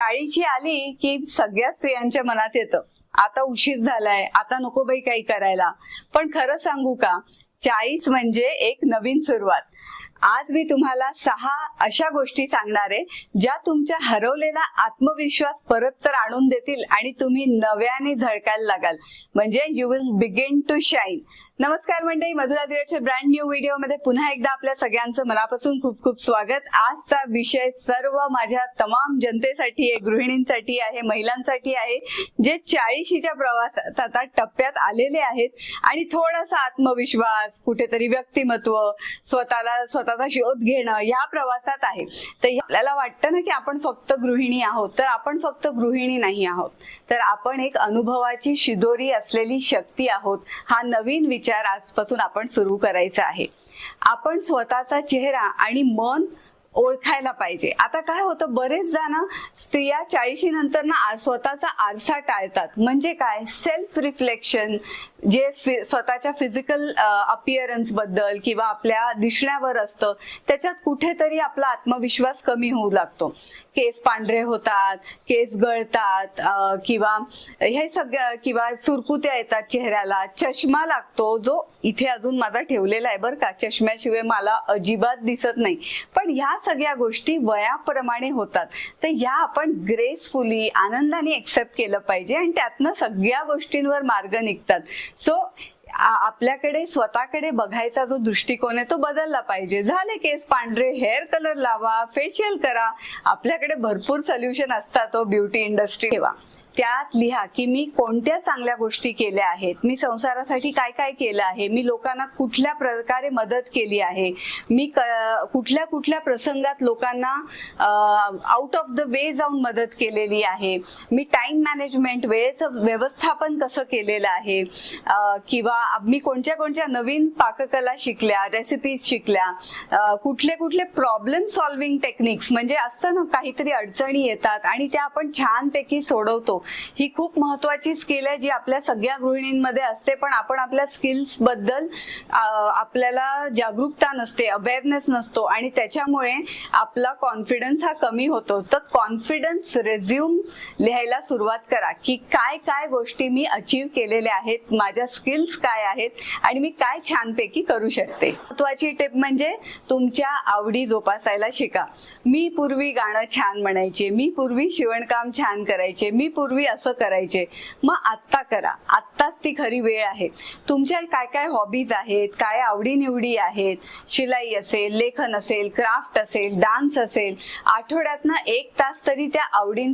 40शी आली की सगळ्या स्त्रियांच्या मनात येतं, आता उशीर झालाय, आता नको बाई काही करायला. पण खरं सांगू का, 40 म्हणजे एक नवीन सुरुवात. आज मी तुम्हाला 6 अशा गोष्टी सांगणार आहे ज्या तुमच्या हरवलेला आत्मविश्वास परत तर आणून देतील आणि तुम्ही नव्याने झळकायला लागाल. म्हणजे you will begin to shine. नमस्कार मंडळी, मधुरा दिवेच्या ब्रँड न्यू व्हिडिओ मध्ये पुन्हा एकदा आपल्या सगळ्यांचं मनापासून खूप खूप स्वागत. आजचा विषय सर्व माझ्या तमाम जनतेसाठी आहे, गृहिणींसाठी आहे, महिलांसाठी आहे, जे 40शीच्या प्रवासात आता टप्प्यात आलेले आहेत आणि थोडासा आत्मविश्वास, कुठेतरी व्यक्तिमत्व, स्वतःचा शोध घेणं या प्रवासात आहे. तर आपल्याला वाटतं ना की आपण फक्त गृहिणी आहोत, तर आपण फक्त गृहिणी नाही आहोत, तर आपण एक अनुभवाची शिदोरी असलेली शक्ती आहोत. हा नवीन विचार आजपासून आपण सुरू करायचा आहे. आपण स्वतःचा चेहरा आणि मन ओळखायला पाहिजे. आता काय होतं, बरेच जण स्त्रिया 40शी नंतर ना स्वतःचा आरसा टाळतात. म्हणजे काय, सेल्फ रिफ्लेक्शन, जे स्वतःच्या फिजिकल अपिअरन्स बद्दल किंवा आपल्या दिसण्यावर असतं, त्याच्यात कुठेतरी आपला आत्मविश्वास कमी होऊ लागतो. केस पांढरे होतात, केस गळतात, किंवा हे सगळं, किंवा सुरकुत्या येतात चेहऱ्याला, चष्मा लागतो, जो इथे अजून माझा ठेवलेला आहे बरं का, चष्म्याशिवाय मला अजिबात दिसत नाही. पण ह्या सगळ्या गोष्टी वयाप्रमाणे होतात. तर या आपण ग्रेसफुली, आनंदाने एक्सेप्ट केलं पाहिजे आणि त्यातनं सगळ्या गोष्टींवर मार्ग निघतात. सो आपल्याकडे स्वतःकडे बघायचा जो दृष्टिकोन आहे तो बदलला पाहिजे. झाले केस पांढरे, हेअर कलर लावा, फेशियल करा, आपल्याकडे भरपूर सोल्युशन असतात. ब्युटी इंडस्ट्री ठेवा, त्यात लिहा की मी कोणत्या चांगल्या गोष्टी केल्या आहेत, मी संसारासाठी काय काय केलं आहे, मी लोकांना कुठल्या प्रकारे मदत केली आहे, मी कुठल्या कुठल्या प्रसंगात लोकांना आउट ऑफ द वे जाऊन मदत केलेली आहे, मी टाइम मॅनेजमेंट, वेळेचं व्यवस्थापन कसं केलेलं आहे, किंवा मी कोणत्या कोणत्या नवीन पाककला शिकल्या, रेसिपीज शिकल्या, कुठले कुठले प्रॉब्लेम सॉल्व्हिंग टेक्निक्स, म्हणजे असतं ना काहीतरी अडचणी येतात आणि त्या आपण छानपैकी सोडवतो. ही खूप महत्वाची स्किल आहे जी आपल्या सगळ्या गृहिणींमध्ये असते. पण आपण आपल्या स्किल्स बद्दल आपल्याला जागरूकता नसते, अवेअरनेस नसतो आणि त्याच्यामुळे आपला कॉन्फिडन्स हा कमी होतो. तर कॉन्फिडन्स रेझ्यूम लिहायला सुरुवात करा की काय काय गोष्टी मी अचीव केलेल्या आहेत, माझ्या स्किल्स काय आहेत आणि मी काय छानपैकी करू शकते. महत्वाची टिप म्हणजे तुमच्या आवडी जोपासायला शिका. मी पूर्वी गाणं छान म्हणायचे, मी पूर्वी शिवणकाम छान करायचे, मी पूर्वी असं करायचे. मग आत्ता करा, आत्ताच ती खरी वेळ आहे. तुमच्या काय काय हॉबीज आहेत, काय आवडीनिवडी आहेत, शिलाई असेल, लेखन असेल, क्राफ्ट असेल, डान्स असेल, आठवड्यातनं 1 तास तरी त्या आवडींसाठी